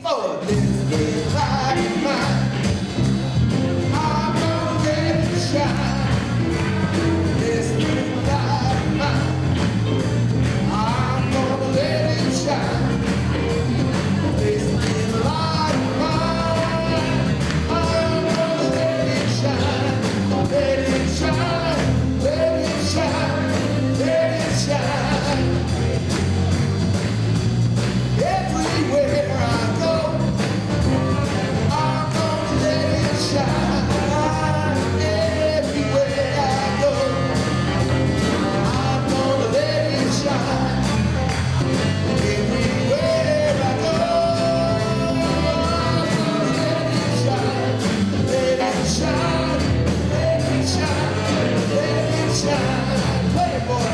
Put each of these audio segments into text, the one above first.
Oh, this is life mine. I'm gonna let it shine. This is life mine. I'm gonna let it shine. This is life mine. I'm gonna let it shine. Let it shine. Let it shine. Let it shine. Everywhere I go, I'm gonna let it shine. Everywhere I go, I'm gonna let it shine. Everywhere I go, I'm gonna let it shine. Let it shine, let it shine, let it shine. Play it, boy.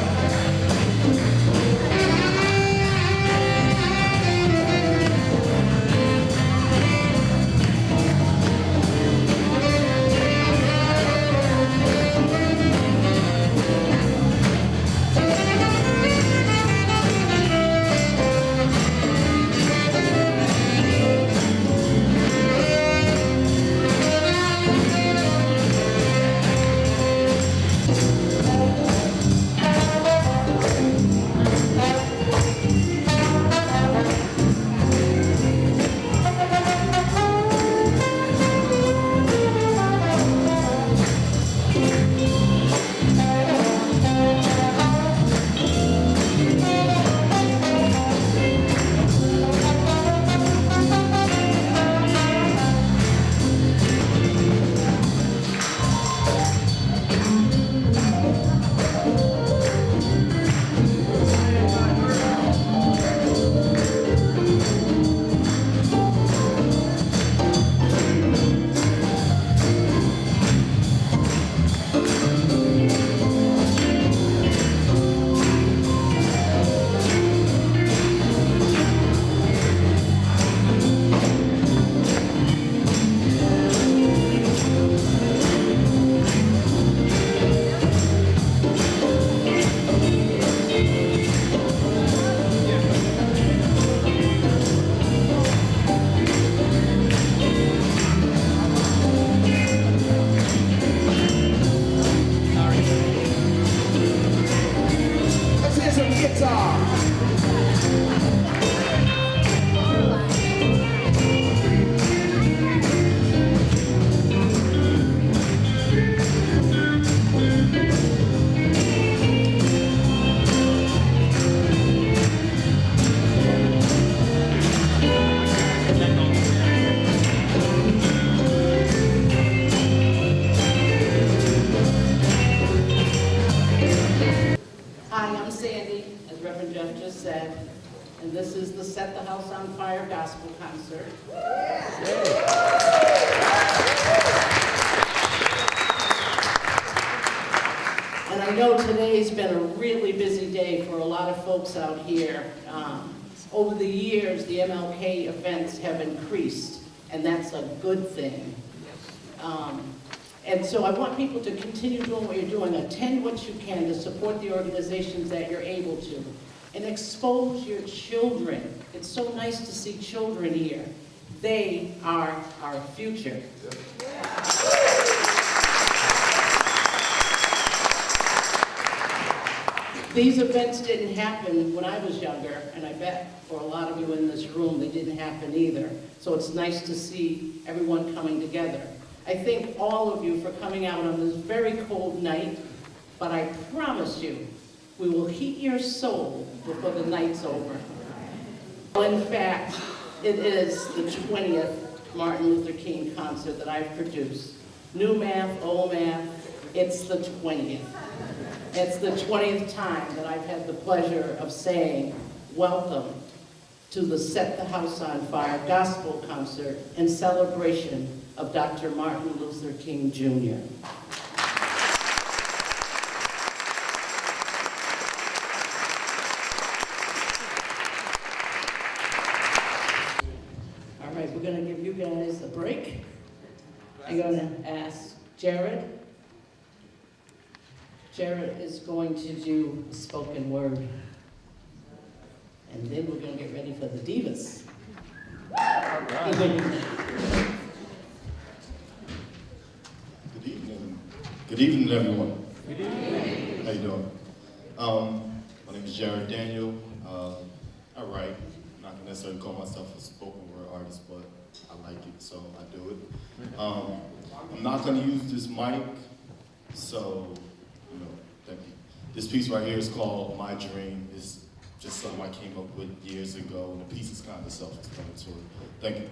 Let's hear some guitar. Hi, I'm Sandy, as Reverend Jeff just said, and this is the Set the House on Fire Gospel Concert. And I know today's been a really busy day for a lot of folks out here. Over the years, the MLK events have increased, and that's a good thing. And so I want people to continue doing what you're doing. Attend what you can to support the organizations that you're able to. And expose your children. It's so nice to see children here. They are our future. These events didn't happen when I was younger, and I bet for a lot of you in this room, they didn't happen either. So it's nice to see everyone coming together. I thank all of you for coming out on this very cold night, but I promise you, we will heat your soul before the night's over. Well, in fact, it is the 20th Martin Luther King concert that I've produced. New math, old math, it's the 20th. It's the 20th time that I've had the pleasure of saying, welcome to the Set the House on Fire Gospel Concert in celebration of Dr. Martin Luther King, Jr. All right, we're going to give you guys a break. I'm going to ask Jared. Jared is going to do spoken word. And then we're going to get ready for the divas. Thank you. Good evening. Good evening, everyone. Good evening. How you doing? My name is Jared Daniel. I write. I'm not gonna necessarily call myself a spoken word artist, but I like it, so I do it. I'm not gonna use this mic, so thank you. This piece right here is called "My Dream." It's just something I came up with years ago, and the piece is kind of self-explanatory. Thank you.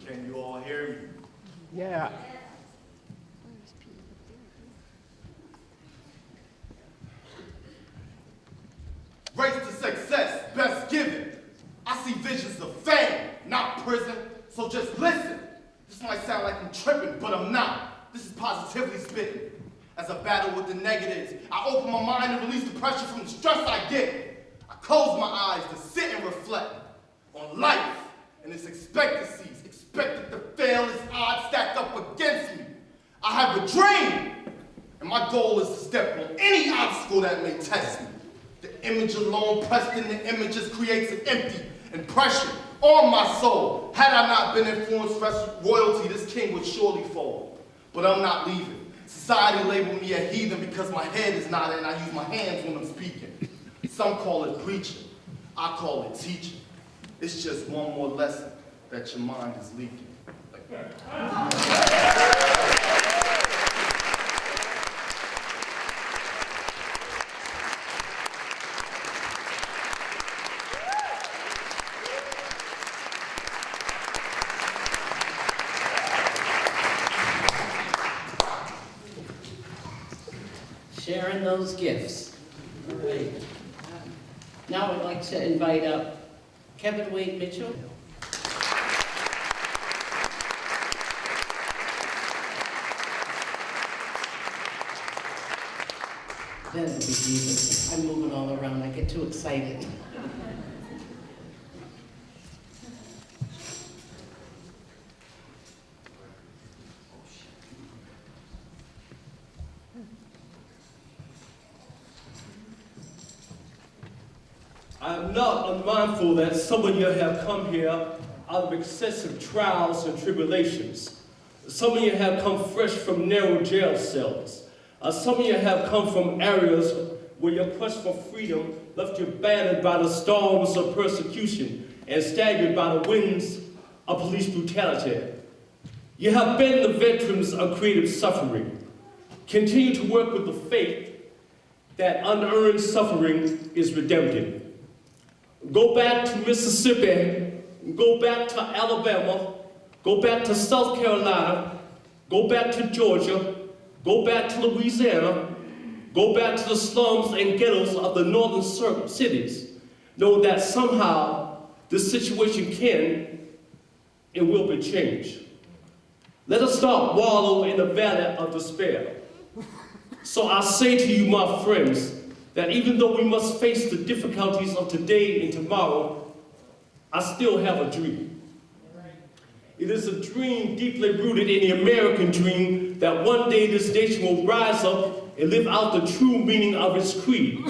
Can you all hear me? Yeah. Race to success, best given. I see visions of fame, not prison, so just listen. This might sound like I'm tripping, but I'm not. This is positively spitting. As I battle with the negatives, I open my mind and release the pressure from the stress I get. I close my eyes to sit and reflect on life and its expectancies, expected to fail as odds stacked up against me. I have a dream, and my goal is to step on any obstacle that may test me. The image alone pressed in the images creates an empty impression on my soul. Had I not been influenced by royalty, this king would surely fall. But I'm not leaving. Society labeled me a heathen because my head is not in. I use my hands when I'm speaking. Some call it preaching. I call it teaching. It's just one more lesson that your mind is leaking. Sharing those gifts. All right. Now I'd like to invite up Kevin Wade Mitchell. That'll be easy. I'm moving all around. I get too excited. I am not unmindful that some of you have come here out of excessive trials and tribulations. Some of you have come fresh from narrow jail cells. Some of you have come from areas where your quest for freedom left you battered by the storms of persecution and staggered by the winds of police brutality. You have been the veterans of creative suffering. Continue to work with the faith that unearned suffering is redemptive. Go back to Mississippi, go back to Alabama, go back to South Carolina, go back to Georgia, go back to Louisiana, go back to the slums and ghettos of the northern cities. Know that somehow this situation can and will be changed. Let us not wallow in the valley of despair. So I say to you, my friends, that even though we must face the difficulties of today and tomorrow, I still have a dream. It is a dream deeply rooted in the American dream that one day this nation will rise up and live out the true meaning of its creed.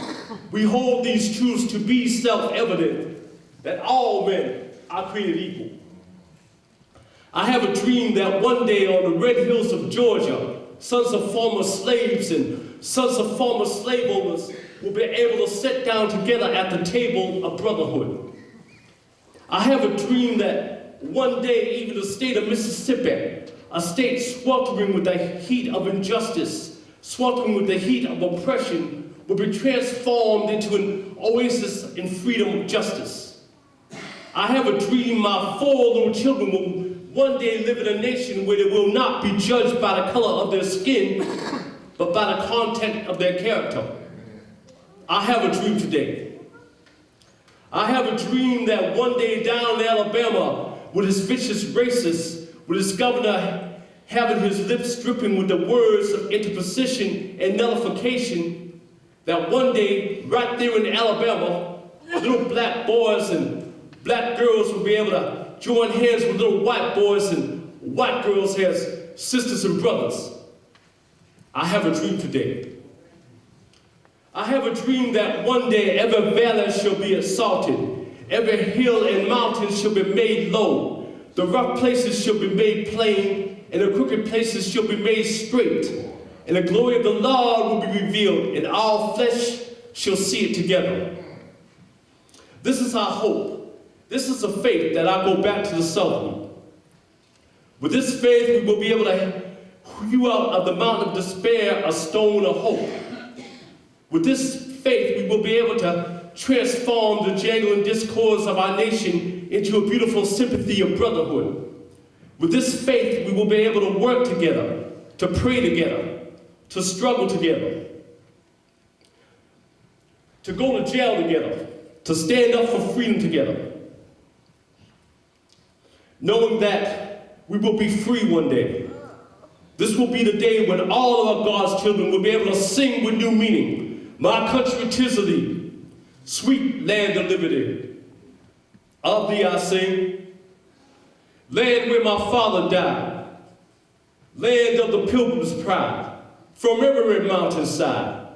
We hold these truths to be self-evident, that all men are created equal. I have a dream that one day on the red hills of Georgia, sons of former slaves and sons of former slave owners will be able to sit down together at the table of brotherhood. I have a dream that one day even the state of Mississippi, a state sweltering with the heat of injustice, sweltering with the heat of oppression, will be transformed into an oasis in freedom of justice. I have a dream my 4 little children will one day live in a nation where they will not be judged by the color of their skin, but by the content of their character. I have a dream today. I have a dream that one day down in Alabama, with his vicious racists, with his governor having his lips dripping with the words of interposition and nullification, that one day, right there in Alabama, little black boys and black girls will be able to join hands with little white boys and white girls as sisters and brothers. I have a dream today. I have a dream that one day every valley shall be exalted, every hill and mountain shall be made low, the rough places shall be made plain, and the crooked places shall be made straight, and the glory of the Lord will be revealed, and all flesh shall see it together. This is our hope. This is a faith that I go back to the Southern. With this faith, we will be able to hew out of the mountain of despair a stone of hope. With this faith, we will be able to transform the jangling discords of our nation into a beautiful sympathy of brotherhood. With this faith, we will be able to work together, to pray together, to struggle together, to go to jail together, to stand up for freedom together, knowing that we will be free one day. This will be the day when all of our God's children will be able to sing with new meaning. My country, 'tis of thee, sweet land of liberty. Of thee I sing, land where my father died, land of the pilgrim's pride, from every mountainside.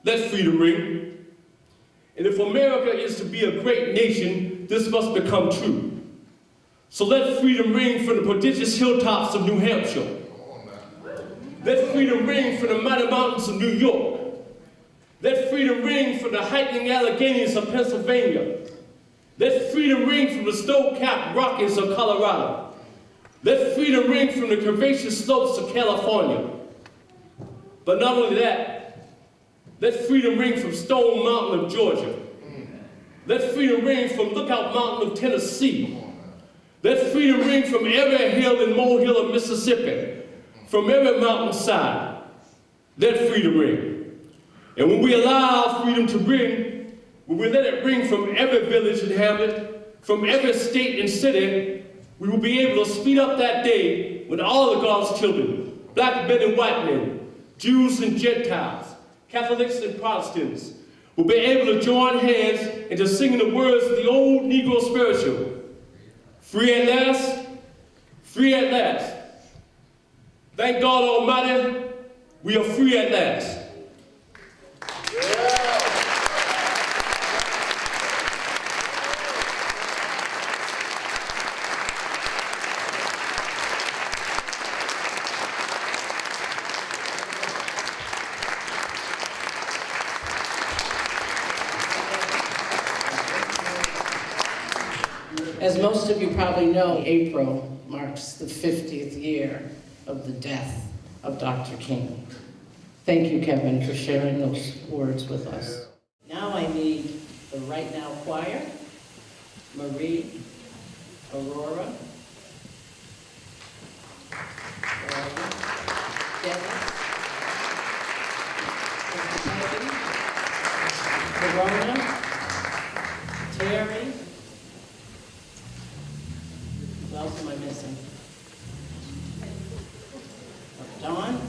Let freedom ring. And if America is to be a great nation, this must become true. So let freedom ring from the prodigious hilltops of New Hampshire. Let freedom ring from the mighty mountains of New York. Let freedom ring from the hiking Alleghenies of Pennsylvania. Let freedom ring from the snow-capped Rockies of Colorado. Let freedom ring from the curvaceous slopes of California. But not only that, let freedom ring from Stone Mountain of Georgia. Let freedom ring from Lookout Mountain of Tennessee. Let freedom ring from every hill and molehill of Mississippi, from every mountainside. Let freedom ring. And when we allow freedom to ring, when we let it ring from every village and hamlet, from every state and city, we will be able to speed up that day when all of God's children, black men and white men, Jews and Gentiles, Catholics and Protestants, will be able to join hands into singing the words of the old Negro spiritual. Free at last, free at last. Thank God Almighty, we are free at last. As most of you probably know, April marks the 50th year of the death of Dr. King. Thank you, Kevin, for sharing those words with us. Now I need the Right Now Choir, Marie, Aurora, Dennis, Verona, Terry. Who else am I missing? Dawn?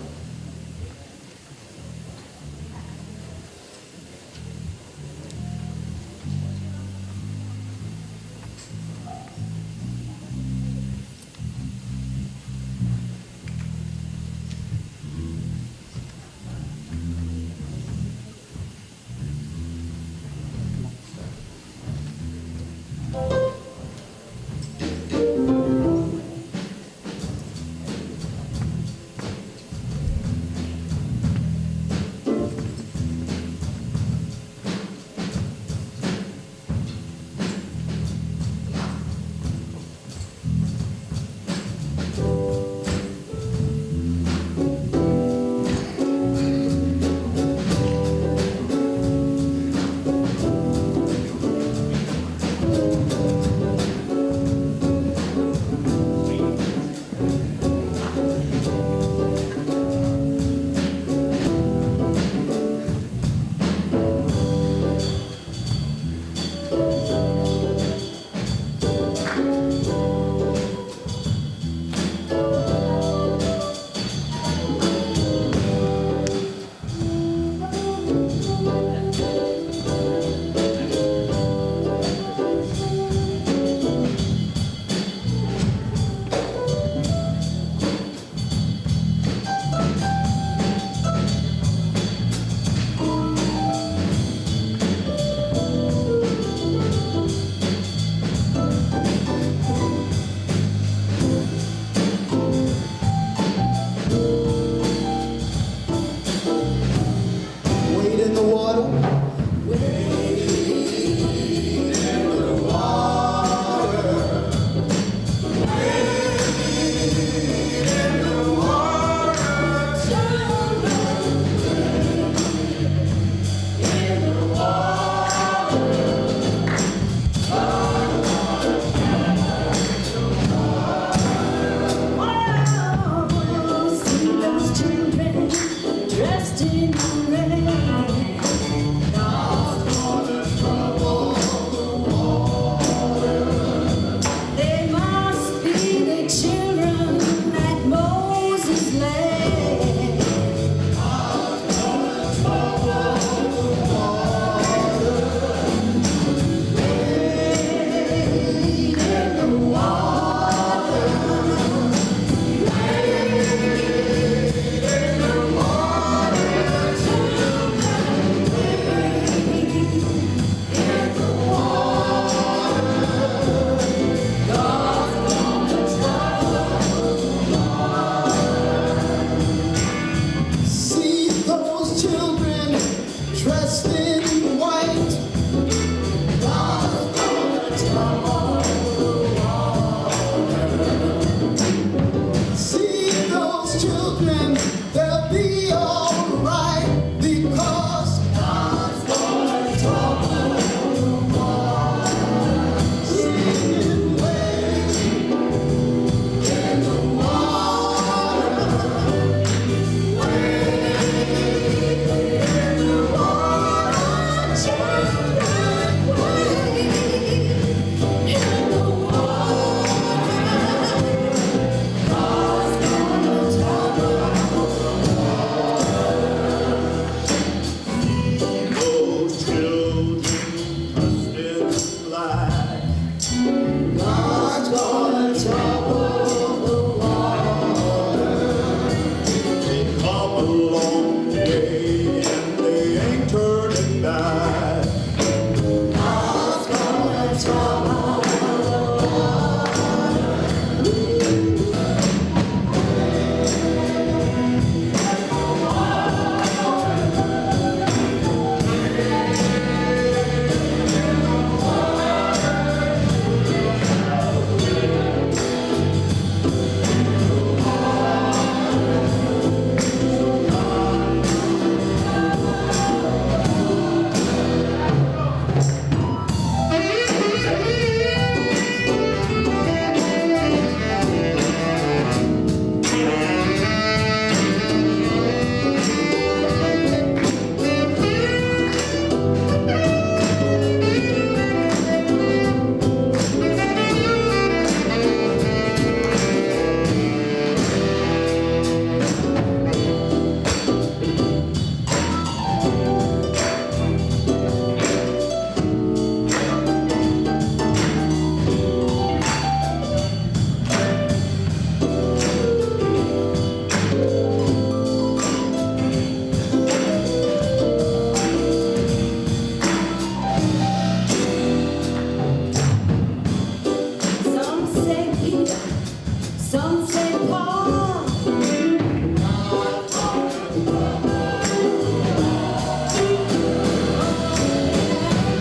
Some say Paul.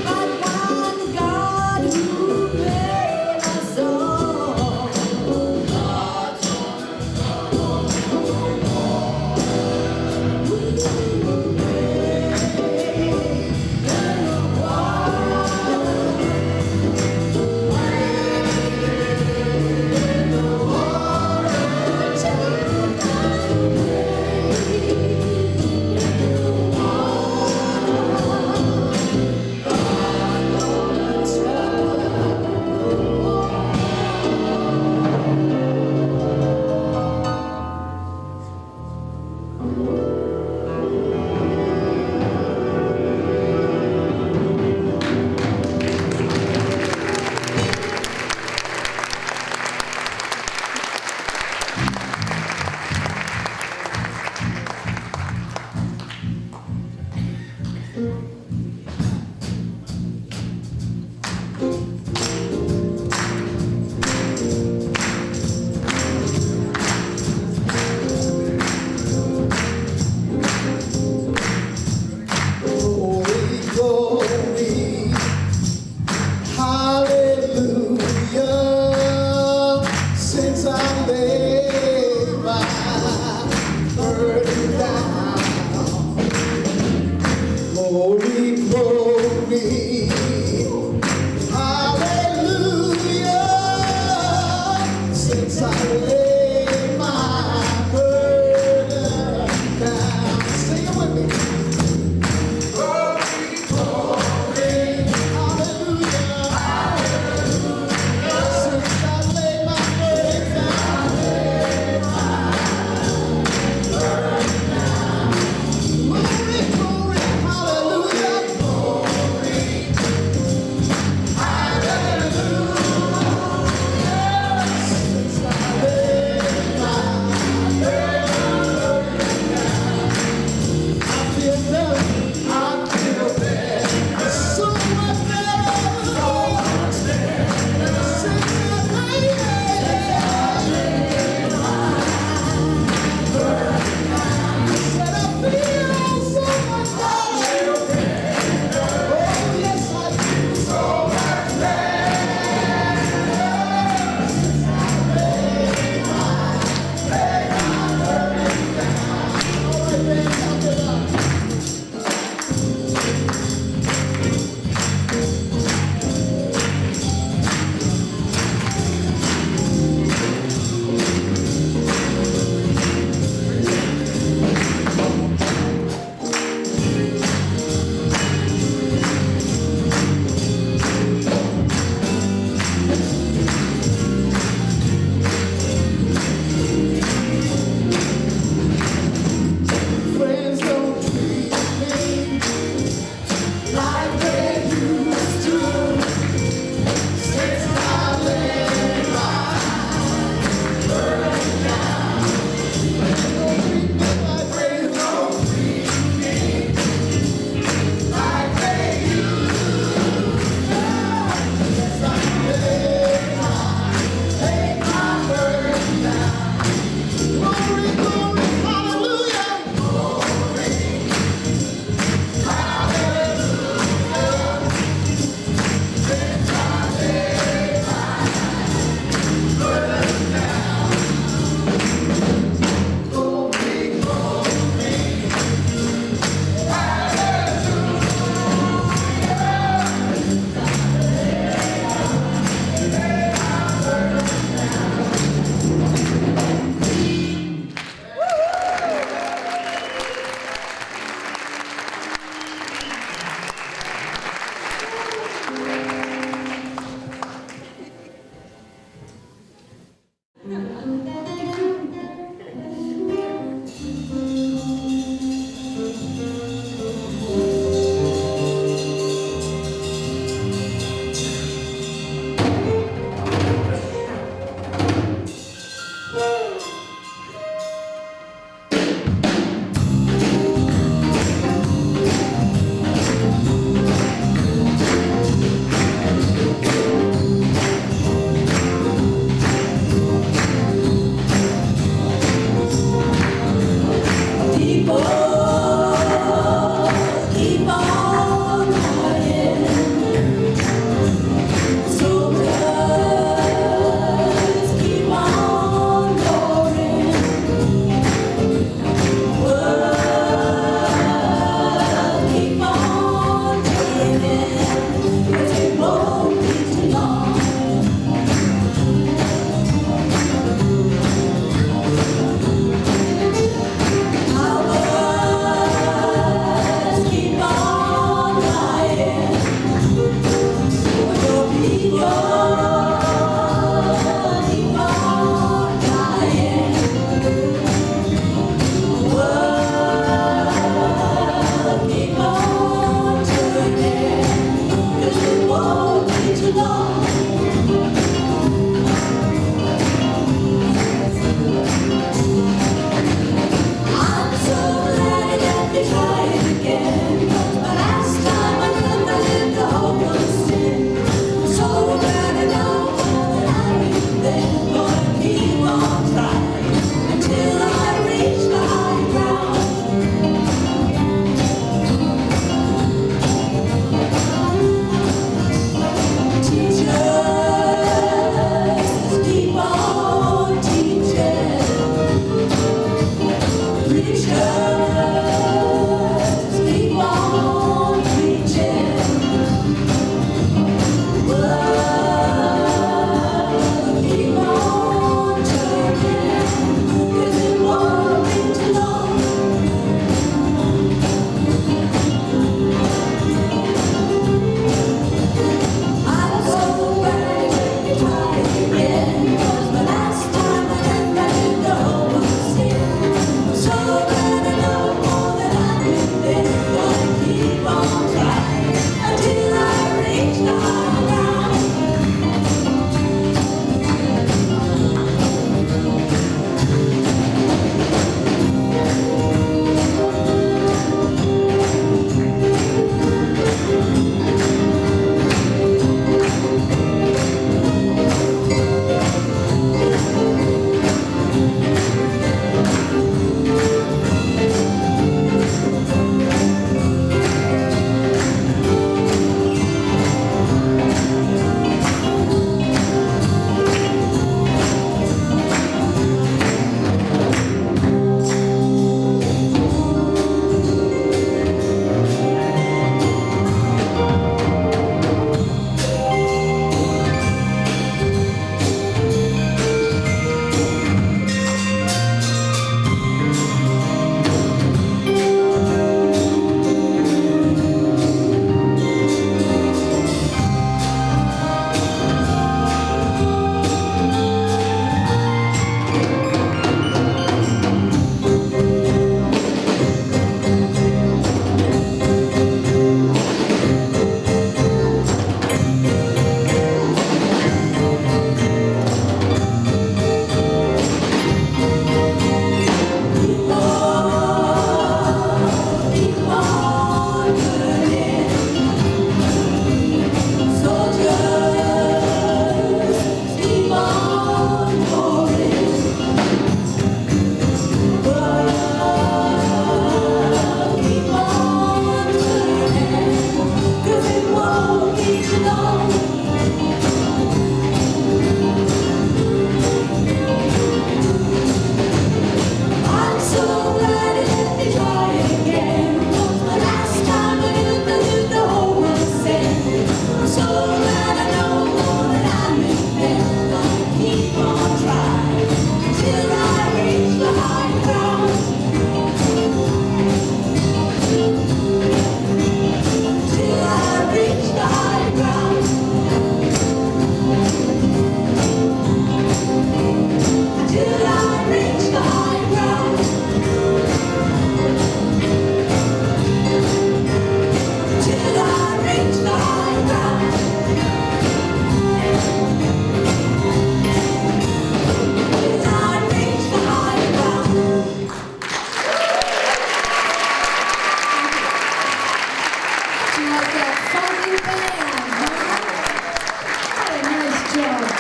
But one God who made us all.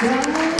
God